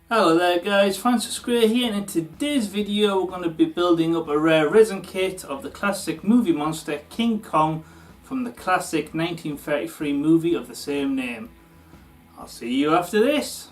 Hello there guys, Francis Gray here, and in today's video we're going to be building up a rare resin kit of the classic movie monster King Kong from the classic 1933 movie of the same name. I'll see you after this.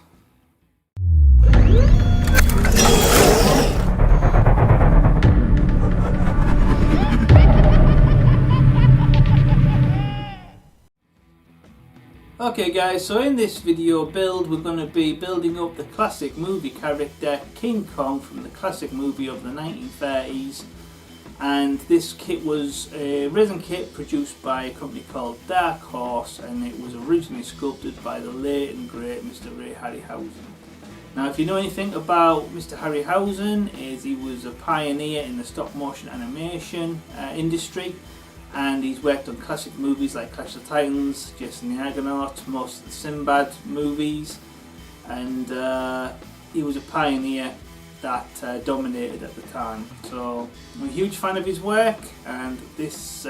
Okay guys, so in this video build we're going to be building up the classic movie character King Kong from the classic movie of the 1930s, and this kit was a resin kit produced by a company called Dark Horse, and it was originally sculpted by the late and great Mr. Ray Harryhausen. Now if you know anything about Mr. Harryhausen, he was a pioneer in the stop motion animation industry. And he's worked on classic movies like Clash of the Titans, Jason the Argonaut, most of the Sinbad movies, and he was a pioneer that dominated at the time. So I'm a huge fan of his work, and this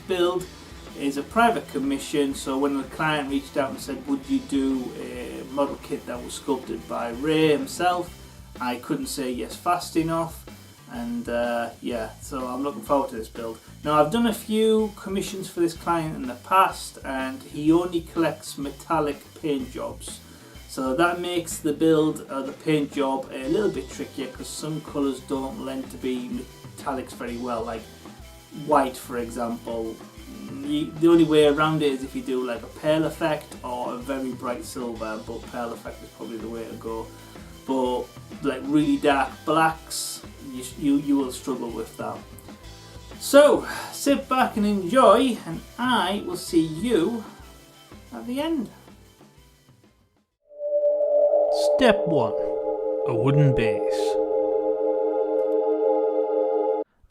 build is a private commission. So when the client reached out and said, would you do a model kit that was sculpted by Ray himself, I couldn't say yes fast enough. And yeah, so I'm looking forward to this build. Now I've done a few commissions for this client in the past, and he only collects metallic paint jobs, so that makes the build the paint job a little bit trickier because some colours don't lend to be metallics very well, like white for example. The only way around it is if you do like a pearl effect or a very bright silver, but pearl effect is probably the way to go. But like really dark blacks, you will struggle with that. So sit back and enjoy, and I will see you at the end. Step 1. A wooden base.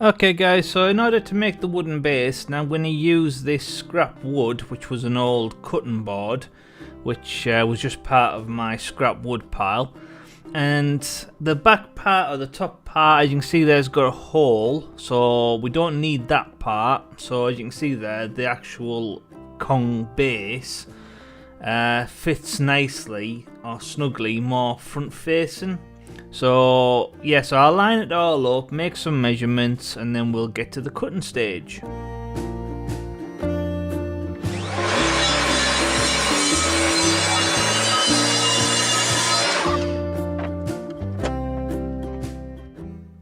Okay guys, so in order to make the wooden base, now I'm going to use this scrap wood, which was an old cutting board, which was just part of my scrap wood pile. And the back part or the top part, as you can see, there's got a hole, so we don't need that part. So as you can see there, the actual Kong base fits nicely or snugly more front facing. So yeah, so I'll line it all up, make some measurements, and then we'll get to the cutting stage.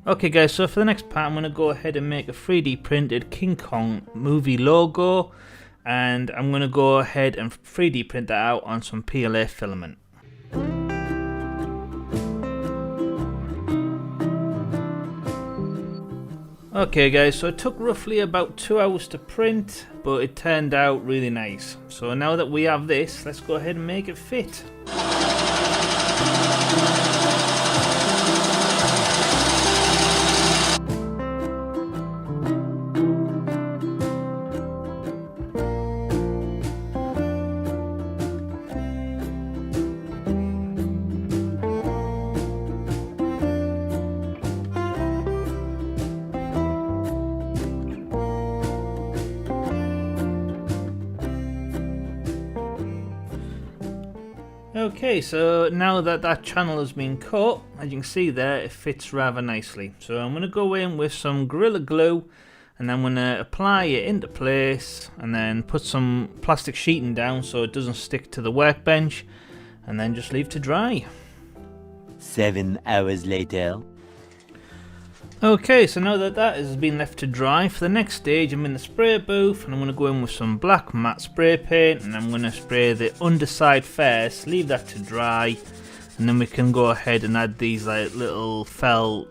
Okay guys, so for the next part I'm going to go ahead and make a 3D printed King Kong movie logo, and I'm going to go ahead and 3D print that out on some PLA filament. Okay guys, so it took roughly about 2 hours to print, but it turned out really nice. So now that we have this, let's go ahead and make it fit. Okay, so now that that channel has been cut, as you can see there, it fits rather nicely. So I'm going to go in with some Gorilla Glue, and I'm going to apply it into place, and then put some plastic sheeting down so it doesn't stick to the workbench, and then just leave to dry. 7 hours later. Okay, so now that that has been left to dry, for the next stage I'm in the spray booth, and I'm going to go in with some black matte spray paint, and I'm going to spray the underside first, leave that to dry, and then we can go ahead and add these like little felt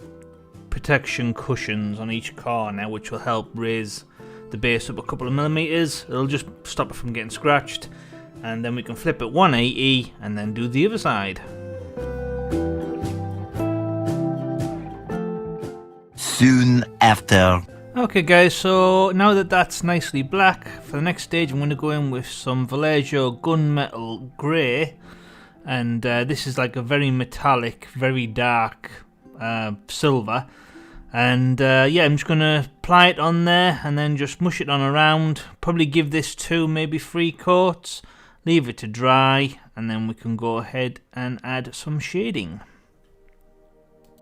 protection cushions on each corner, which will help raise the base up a couple of millimeters. It'll just stop it from getting scratched, and then we can flip it 180 and then do the other side. Soon after. Okay guys, so now that that's nicely black, for the next stage I'm going to go in with some Vallejo gunmetal grey, and this is like a very metallic, very dark silver, and yeah, I'm just going to apply it on there and then just mush it on around, probably give this 2, maybe 3 coats, leave it to dry, and then we can go ahead and add some shading.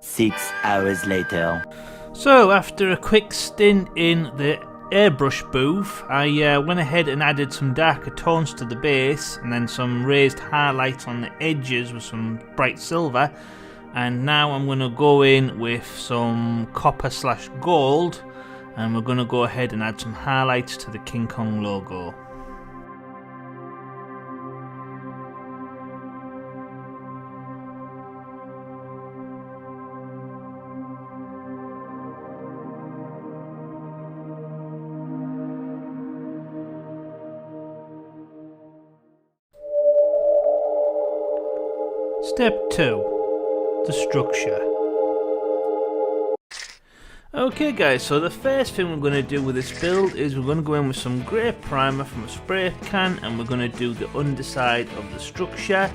6 hours later. So after a quick stint in the airbrush booth, I went ahead and added some darker tones to the base and then some raised highlights on the edges with some bright silver, and now I'm going to go in with some copper / gold, and we're going to go ahead and add some highlights to the King Kong logo. Step 2. The structure. Okay guys, so the first thing we're going to do with this build is we're going to go in with some grey primer from a spray can, and we're going to do the underside of the structure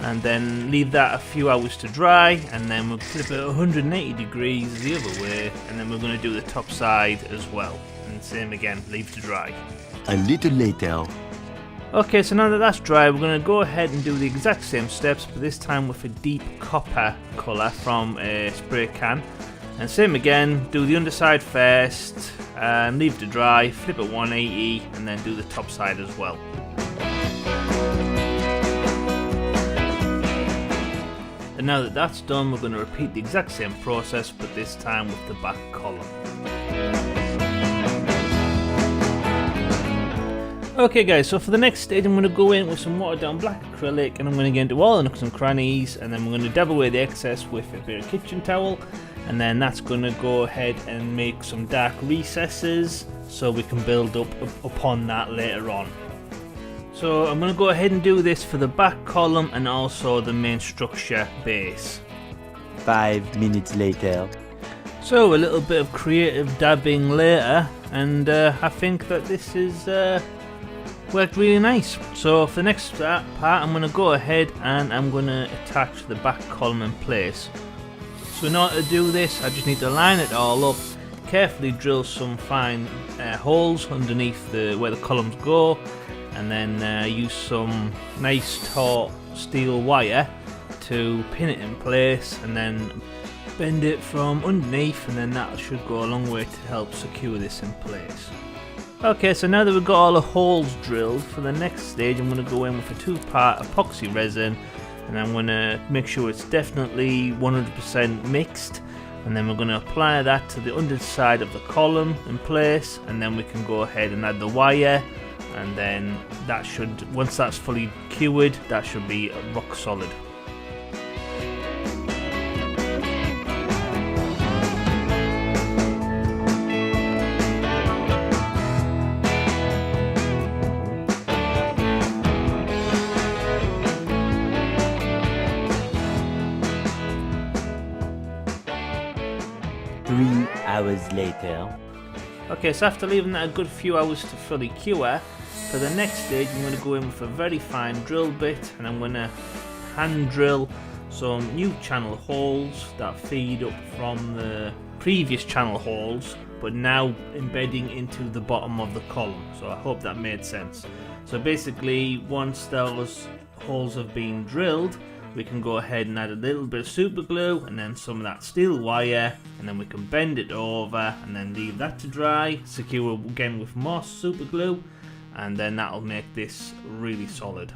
and then leave that a few hours to dry, and then we'll flip it 180 degrees the other way, and then we're going to do the top side as well, and same again, leave to dry. A little later. Okay, so now that that's dry, we're going to go ahead and do the exact same steps, but this time with a deep copper colour from a spray can. And same again, do the underside first, and leave it to dry, flip it 180, and then do the top side as well. And now that that's done, we're going to repeat the exact same process, but this time with the back column. Okay guys, so for the next stage I'm going to go in with some watered down black acrylic, and I'm going to get into all the nooks and crannies, and then we're going to dab away the excess with a bit of kitchen towel, and then that's going to go ahead and make some dark recesses so we can build up upon that later on. So I'm going to go ahead and do this for the back column and also the main structure base. 5 minutes later. So a little bit of creative dabbing later, and I think that this is worked really nice. So for the next part, I'm going to go ahead and I'm going to attach the back column in place. So in order to do this, I just need to line it all up, carefully drill some fine holes underneath where the columns go, and then use some nice taut steel wire to pin it in place, and then bend it from underneath, and then that should go a long way to help secure this in place. Okay, so now that we've got all the holes drilled, for the next stage I'm going to go in with a 2-part epoxy resin, and I'm going to make sure it's definitely 100% mixed, and then we're going to apply that to the underside of the column in place, and then we can go ahead and add the wire, and then that should, once that's fully cured, that should be rock solid. Hours later. Okay, so after leaving that a good few hours to fully cure, for the next stage I'm going to go in with a very fine drill bit, and I'm going to hand drill some new channel holes that feed up from the previous channel holes, but now embedding into the bottom of the column. So I hope that made sense. So basically, once those holes have been drilled, we can go ahead and add a little bit of super glue and then some of that steel wire, and then we can bend it over and then leave that to dry, secure again with more super glue, and then that'll make this really solid.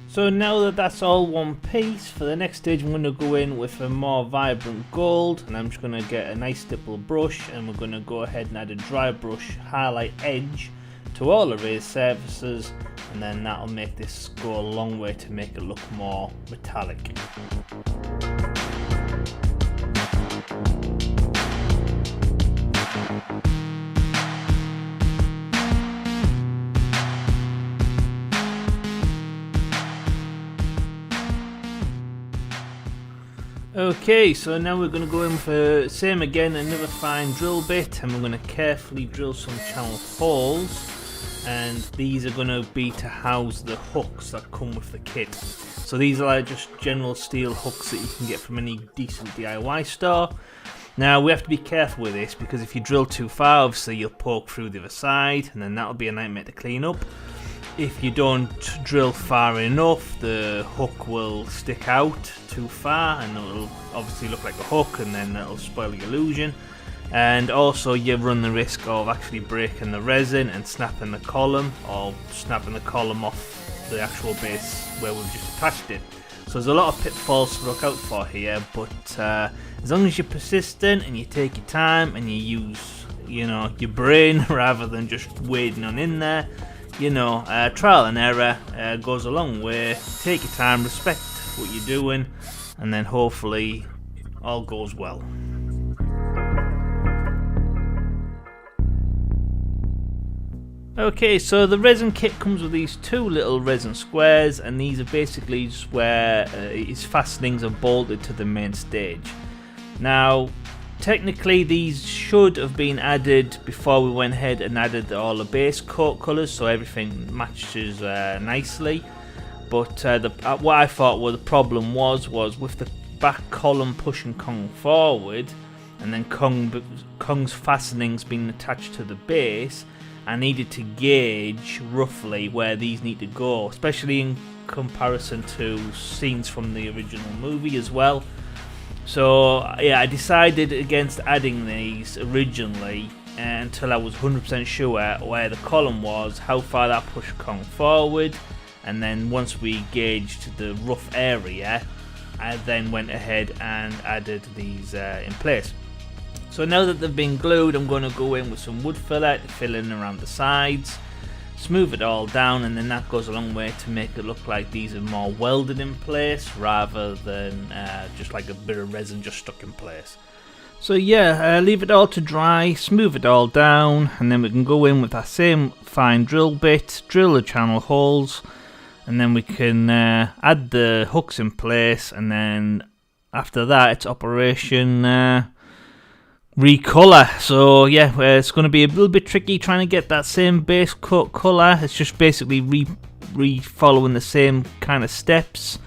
So now that that's all one piece, for the next stage I'm going to go in with a more vibrant gold, and I'm just going to get a nice stipple brush, and we're going to go ahead and add a dry brush highlight edge to all the raised surfaces, and then that'll make this go a long way to make it look more metallic. Okay, so now we're going to go in for same again, another fine drill bit, and we're going to carefully drill some channel holes, and these are going to be to house the hooks that come with the kit. So these are like just general steel hooks that you can get from any decent DIY store. Now we have to be careful with this, because if you drill too far, obviously you'll poke through the other side, and then that'll be a nightmare to clean up. if you don't drill far enough, the hook will stick out too far and it'll obviously look like a hook, and then it'll spoil the illusion. And also you run the risk of actually breaking the resin and snapping the column, or snapping the column off the actual base where we've just attached it. So there's a lot of pitfalls to look out for here, but as long as you're persistent and you take your time and you use, you know, your brain rather than just wading on in there, you know, trial and error goes a long way. Take your time, respect what you're doing, and then hopefully all goes well. Okay, so the resin kit comes with these two little resin squares, and these are basically just where his fastenings are bolted to the main stage. Now, technically these should have been added before we went ahead and added all the base coat colours, so everything matches nicely. But what I thought the problem was with the back column pushing Kong forward, and then Kong's fastenings being attached to the base. I needed to gauge roughly where these need to go, especially in comparison to scenes from the original movie as well. So yeah, I decided against adding these originally until I was 100% sure where the column was, how far that pushed Kong forward, and then once we gauged the rough area, I then went ahead and added these in place. So now that they've been glued, I'm going to go in with some wood filler to fill in around the sides, smooth it all down, and then that goes a long way to make it look like these are more welded in place rather than just like a bit of resin just stuck in place. So yeah, leave it all to dry, smooth it all down, and then we can go in with that same fine drill bit, drill the channel holes, and then we can add the hooks in place, and then after that it's operation recolor. So yeah, it's going to be a little bit tricky trying to get that same base coat color. It's just basically following the same kind of steps.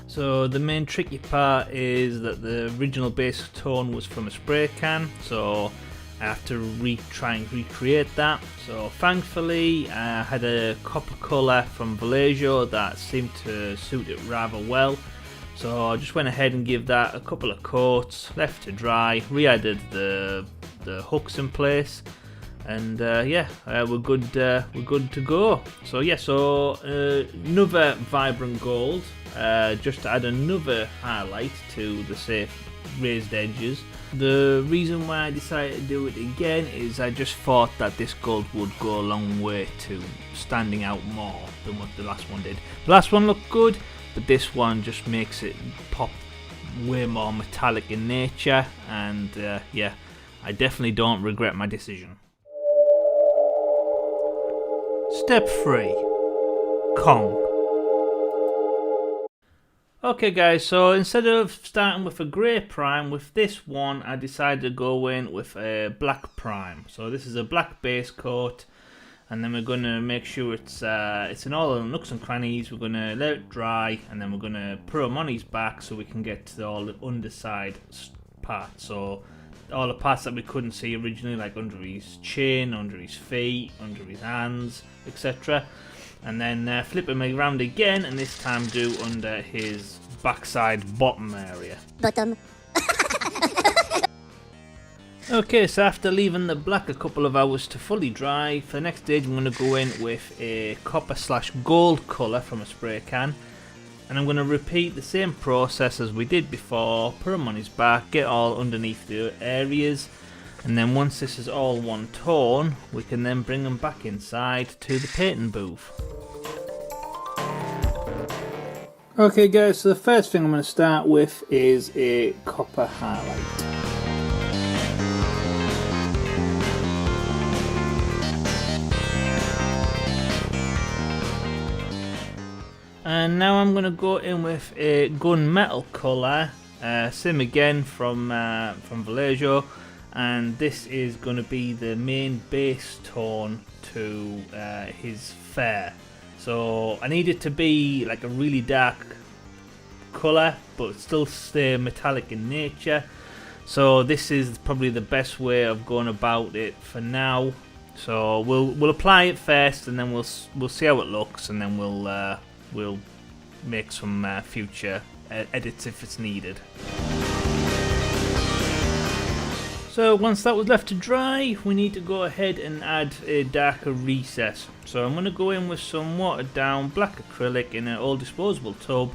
So the main tricky part is that the original base tone was from a spray can, so I have to try and recreate that. So thankfully I had a copper color from Vallejo that seemed to suit it rather well. So I just went ahead and give that a couple of coats, left to dry, re-added the hooks in place, and yeah, we're good to go. So yeah, another vibrant gold, just to add another highlight to the safe raised edges. The reason why I decided to do it again is I just thought that this gold would go a long way to standing out more than what the last one did. The last one looked good, but this one just makes it pop way more metallic in nature, and yeah, I definitely don't regret my decision. Step 3. Kong. Okay guys, so instead of starting with a grey prime, with this one I decided to go in with a black prime. So this is a black base coat, and then we're going to make sure it's in all the nooks and crannies. We're going to let it dry, and then we're going to put them on his back so we can get to all the underside parts. So all the parts that we couldn't see originally, like under his chin, under his feet, under his hands, etc. And then flip him around again, and this time do under his backside bottom area. Bottom. Okay, so after leaving the black a couple of hours to fully dry, for the next stage I'm going to go in with a copper/gold colour from a spray can, and I'm going to repeat the same process as we did before. Put him on his back, get all underneath the areas, and then once this is all one tone, we can then bring him back inside to the painting booth. Okay guys, so the first thing I'm going to start with is a copper highlight. And now I'm going to go in with a gunmetal colour, same again from Vallejo, and this is going to be the main base tone to his fur. So I need it to be like a really dark colour, but still stay metallic in nature. So this is probably the best way of going about it for now. So we'll apply it first, and then we'll see how it looks, and then we'll make some future edits if it's needed. So once that was left to dry, we need to go ahead and add a darker recess. So I'm going to go in with some watered down black acrylic in an old disposable tub,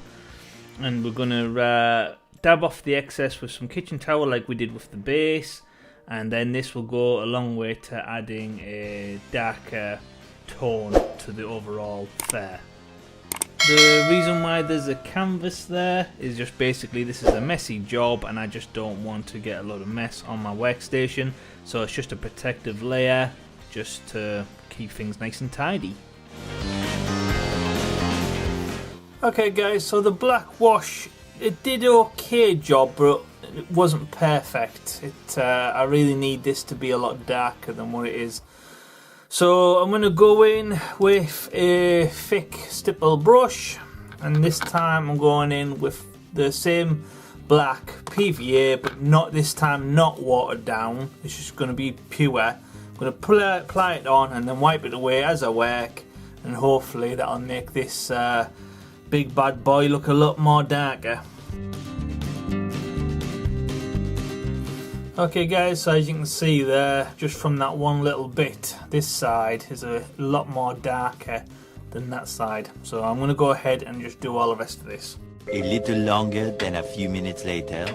and we're going to dab off the excess with some kitchen towel like we did with the base, and then this will go a long way to adding a darker tone to the overall fare. The reason why there's a canvas there is just basically this is a messy job, and I just don't want to get a lot of mess on my workstation, so it's just a protective layer just to keep things nice and tidy. Okay guys, so the black wash, it did an okay job, but it wasn't perfect. I really need this to be a lot darker than what it is. So I'm going to go in with a thick stipple brush, and this time I'm going in with the same black PVA, but not this time not watered down. It's just going to be pure. I'm going to apply it on and then wipe it away as I work, and hopefully that'll make this big bad boy look a lot more darker. Okay guys, so as you can see there, just from that one little bit, this side is a lot more darker than that side. So I'm going to go ahead and just do all the rest of this. A little longer than a few minutes later.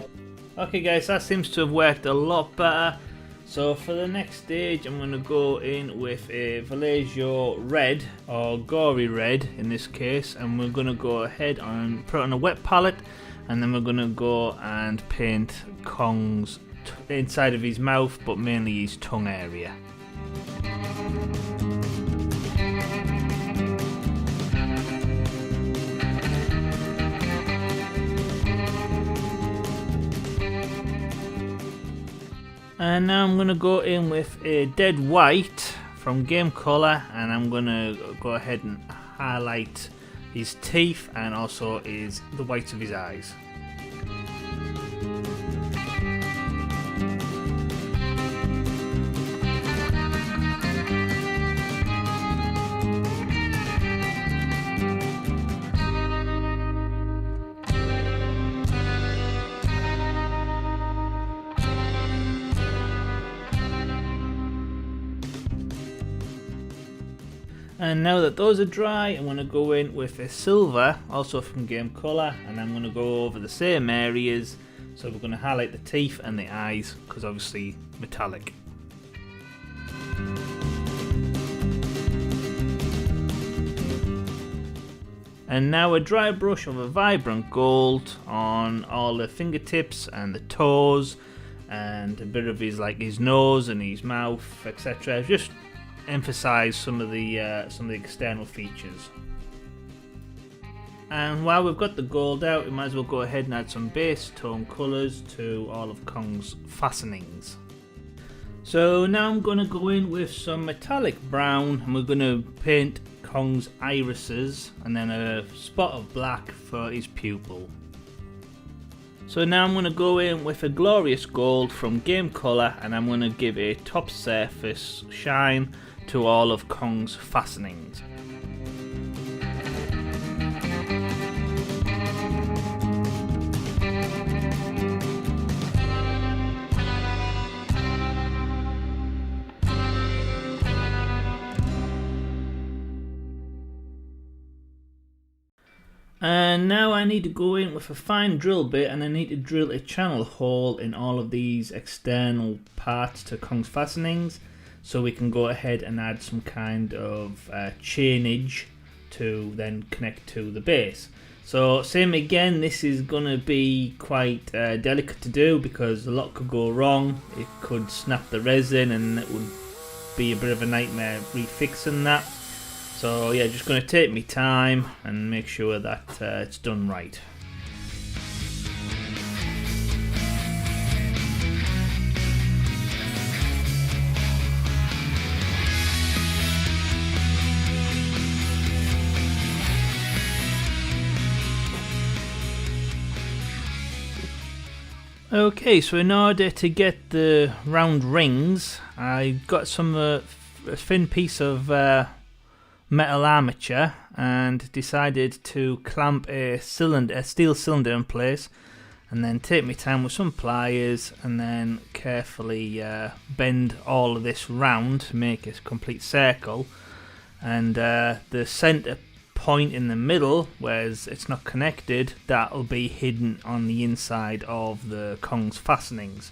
Okay guys, that seems to have worked a lot better. So for the next stage, I'm going to go in with a Vallejo red, or gory red in this case, and we're going to go ahead and put it on a wet palette, and then we're going to go and paint Kong's inside of his mouth, but mainly his tongue area. And now I'm going to go in with a dead white from Game Color, and I'm going to go ahead and highlight his teeth and also the whites of his eyes. And now that those are dry, I'm going to go in with a silver, also from Game Color, and I'm going to go over the same areas. So we're going to highlight the teeth and the eyes, because obviously metallic. And now a dry brush of a vibrant gold on all the fingertips and the toes, and a bit of his nose and his mouth, etc. Just emphasize some of the external features. And while we've got the gold out, we might as well go ahead and add some base tone colours to all of Kong's fastenings. So now I'm going to go in with some metallic brown, and we're going to paint Kong's irises, and then a spot of black for his pupil. So now I'm going to go in with a glorious gold from Game Color, and I'm going to give a top surface shine to all of Kong's fastenings. And now I need to go in with a fine drill bit, and I need to drill a channel hole in all of these external parts to Kong's fastenings, so we can go ahead and add some kind of chainage to then connect to the base. So same again, this is going to be quite delicate to do because a lot could go wrong. It could snap the resin and it would be a bit of a nightmare refixing that. So yeah, just going to take me time and make sure that it's done right. Okay, so in order to get the round rings, I got some thin piece of metal armature and decided to clamp a steel cylinder in place, and then take my time with some pliers and then carefully bend all of this round to make a complete circle. And the center point in the middle, whereas it's not connected, that'll be hidden on the inside of the Kong's fastenings.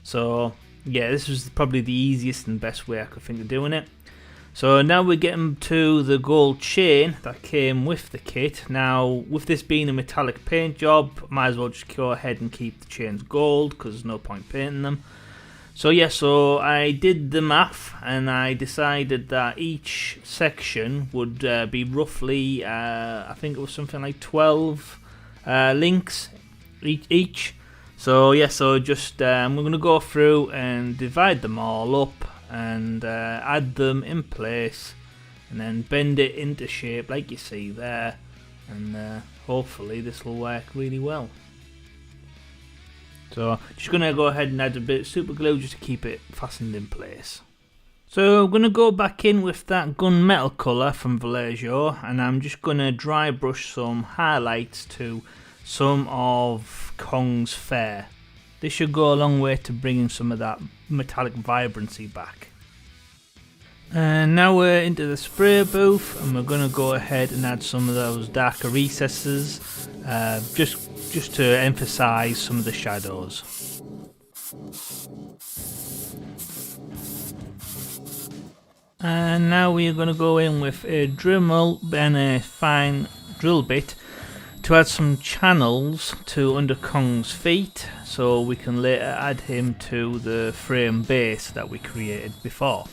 So yeah, this was probably the easiest and best way I could think of doing it. So now we're getting to the gold chain that came with the kit. Now, with this being a metallic paint job, might as well just go ahead and keep the chains gold, because there's no point painting them. So yeah, so I did the math and I decided that each section would be roughly, I think it was something like 12 links each. So yeah, so just I'm going to go through and divide them all up and add them in place and then bend it into shape like you see there, and hopefully this will work really well. So just going to go ahead and add a bit of super glue just to keep it fastened in place. So I'm going to go back in with that gunmetal colour from Vallejo, and I'm just going to dry brush some highlights to some of Kong's fur. This should go a long way to bringing some of that metallic vibrancy back. And now we're into the spray booth, and we're going to go ahead and add some of those darker recesses, just to emphasise some of the shadows. And now we are going to go in with a Dremel and a fine drill bit to add some channels to under Kong's feet, so we can later add him to the frame base that we created before.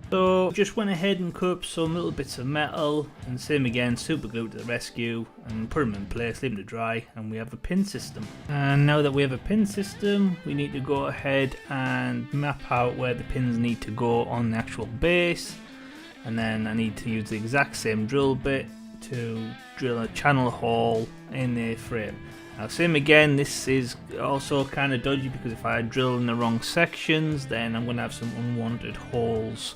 So just went ahead and cut up some little bits of metal, and same again, super glue to the rescue, and put them in place, leave them to dry, and we have a pin system. And now that we have a pin system, we need to go ahead and map out where the pins need to go on the actual base, and then I need to use the exact same drill bit to drill a channel hole in the frame. Now same again, this is also kind of dodgy because if I drill in the wrong sections, then I'm going to have some unwanted holes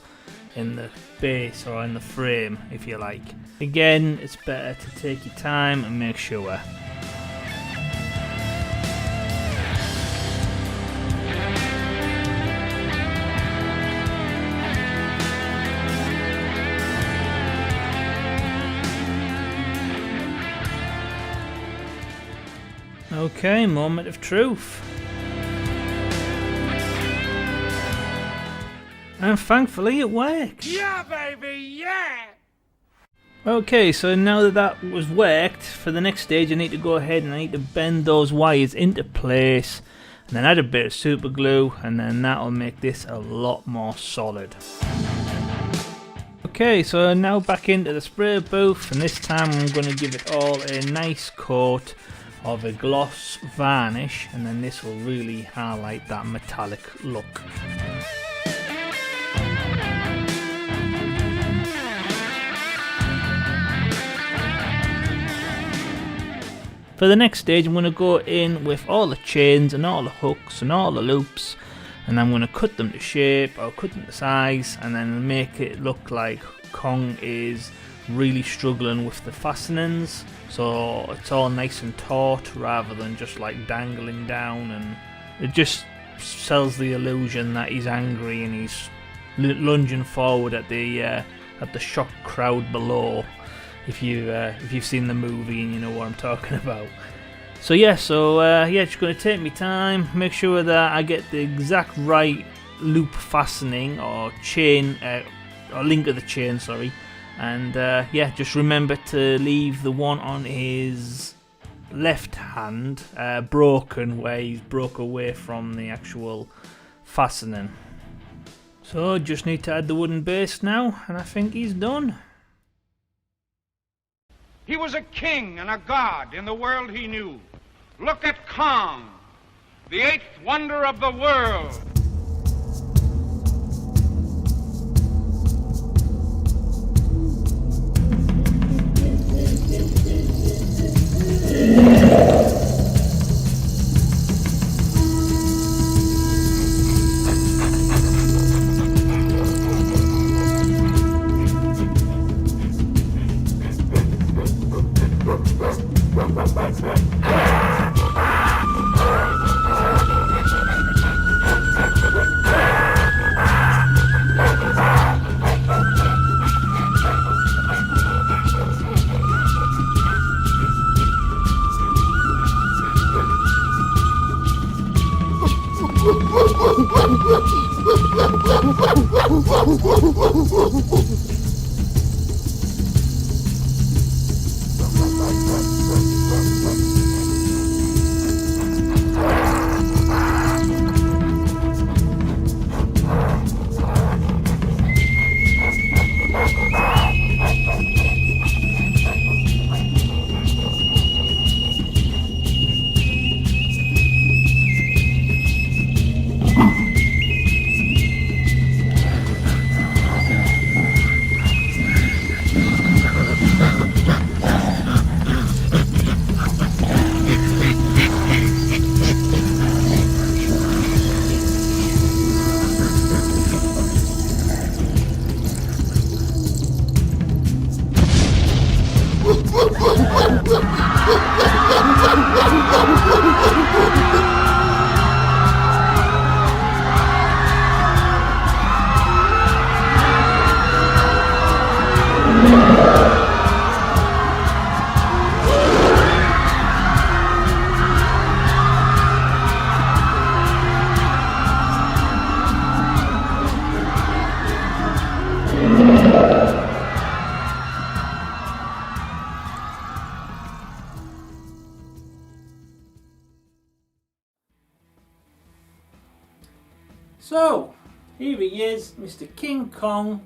in the base or in the frame, if you like. Again, it's better to take your time and make sure. Okay, moment of truth. And thankfully it worked. Yeah, baby, yeah! Okay, so now that that was worked, for the next stage I need to go ahead and I need to bend those wires into place and then add a bit of super glue, and then that'll make this a lot more solid. Okay, so now back into the spray booth, and this time I'm going to give it all a nice coat of a gloss varnish, and then this will really highlight that metallic look. For the next stage I'm going to go in with all the chains and all the hooks and all the loops, and I'm going to cut them to shape or cut them to size, and then make it look like Kong is really struggling with the fastenings, so it's all nice and taut rather than just like dangling down, and it just sells the illusion that he's angry and he's lunging forward at the shocked crowd below. If you've seen the movie and you know what I'm talking about. So yeah, just going to take my time, make sure that I get the exact right loop fastening or chain, or link of the chain, sorry. And just remember to leave the one on his left hand broken, where he's broke away from the actual fastening. So just need to add the wooden base now, and I think he's done. He was a king and a god in the world he knew. Look at Kong, the eighth wonder of the world. So, here he is, Mr. King Kong,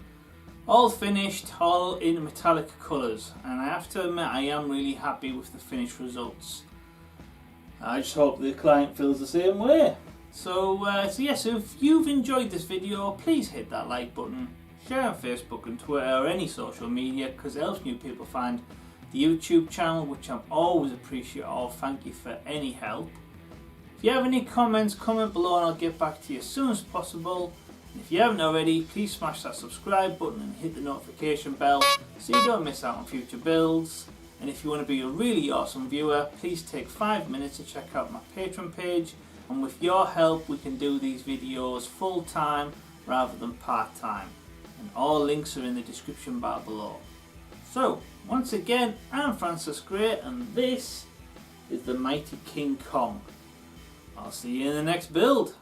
all finished, all in metallic colours, and I have to admit I am really happy with the finished results. I just hope the client feels the same way. So if you've enjoyed this video, please hit that like button, share on Facebook and Twitter or any social media, because it helps new people find the YouTube channel, which I'm always appreciative of. Thank you for any help. If you have any comments, comment below and I'll get back to you as soon as possible. And if you haven't already, please smash that subscribe button and hit the notification bell so you don't miss out on future builds. And if you want to be a really awesome viewer, please take 5 minutes to check out my Patreon page, and with your help we can do these videos full time rather than part time. And all links are in the description bar below. So, once again, I'm Francis Gray and this is the Mighty King Kong. I'll see you in the next build.